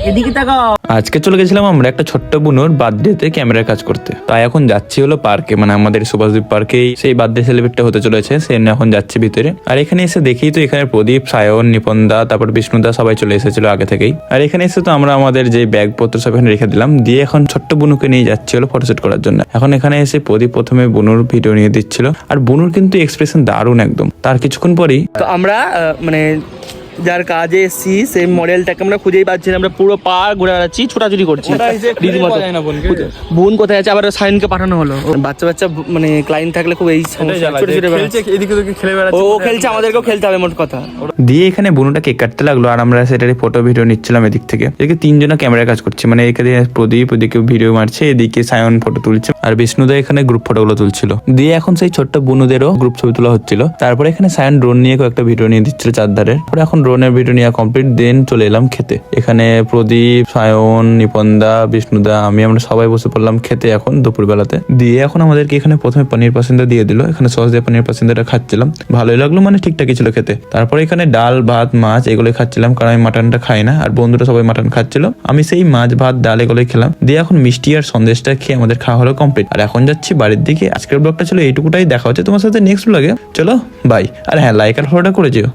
এদিকে তাকাও। আজকে চলে গেছিলাম আমরা একটা ছোট্ট বুনুর বার্থডেতে ক্যামেরার কাজ করতে। তাই এখন যাচ্ছি হলো পার্কে, মানে আমাদের সুভাষদ্বীপ পার্কেই সেই বার্থডে সেলিব্রেটটা হতে চলেছে, সে এখন যাচ্ছি ভিতরে। আর এখানে এসে দেখি তো এখানে প্রদীপ, সায়ন, নিপনদা, তারপর বিষ্ণুদা সবাই চলে এসেছিল আগে থেকেই। আর এখানে এসে তো আমরা আমাদের যে ব্যাগপত্র সব এখানে রেখে দিলাম, দিয়ে এখন ছোট্ট বুনুকে নিয়ে যাচ্ছি হলো ফটোশুট করার জন্য। এখন এখানে এসে প্রদীপ প্রথমে বুনুর ভিডিও নিয়ে দিচ্ছিল, আর বুনুর কিন্তু এক্সপ্রেশন দারুণ একদম। তার কিছুক্ষণ পরেই তো আমরা মানে যার কাজে এসছি সেই মডেলটাকে আমরা খুঁজেই পাচ্ছি না, আমরা পুরো পার্ক ঘুরে বেড়াচ্ছি, ছোটাছুটি করছি। বোন কোথায় আছে, আবার সাইনকে পাঠানো হলো। বাচ্চা বাচ্চা মানে ক্লায়েন্ট থাকলে খুব এই ও খেলছে, আমাদেরকেও খেলতে হবে মোট কথা। দিয়ে এখানে বুনুটা কেক কাটতে লাগলো, আর আমরা সেটারই ফটো ভিডিও নিচ্ছিলাম এদিক থেকে। এদিকে তিনজনে ক্যামেরা কাজ করছে, মানে এখানে প্রদীপ ওদিকে ভিডিও মারছে, এদিকে সায়ন ফটো তুলছে, আর বিষ্ণুদা এখানে গ্রুপ ফটোগুলো তুলছিল। দিয়ে এখন সেই ছোট্ট বুনুদেরও গ্রুপ ছবি তোলা হচ্ছিল। তারপরে এখানে সায়ন ড্রোন নিয়ে কয়েকটা ভিডিও নিয়ে দিচ্ছিল চারধারের। পরে এখন ড্রোনের ভিডিও নিয়ে কমপ্লিট, দেন চলে এলাম খেতে। এখানে প্রদীপ, সায়ন, নিপনদা, বিষ্ণুদা, আমরা সবাই বসে পড়লাম খেতে এখন দুপুর বেলাতে। দিয়ে এখন আমাদেরকে এখানে প্রথমে পনির পাসিন্দা দিয়ে দিল, এখানে সস দিয়ে পনির পাসিন্দাটা খাচ্ছিলাম, ভালোই লাগলো, মানে ঠিকঠাকই ছিল খেতে। তারপরে এখানে ডাল ভাত মাছ এগুলোই খাচ্ছিলাম, কারণ আমি মাটনটা খাই না, আর বন্ধুরা সবাই মাটন খাচ্ছিল, আমি সেই মাছ ভাত ডাল এগুলোই খেলাম। দিয়ে এখন মিষ্টি আর সন্দেশটা খেয়ে আমাদের খাওয়া হলো কমপ্লিট, আর এখন যাচ্ছি বাড়ির দিকে। আজকের ব্লগটা ছিল এইটুকুটাই, দেখা হচ্ছে তোমার সাথে নেক্সট ব্লগে। চলো বাই। আর হ্যাঁ, লাইক আর ফলোটা করে যেও।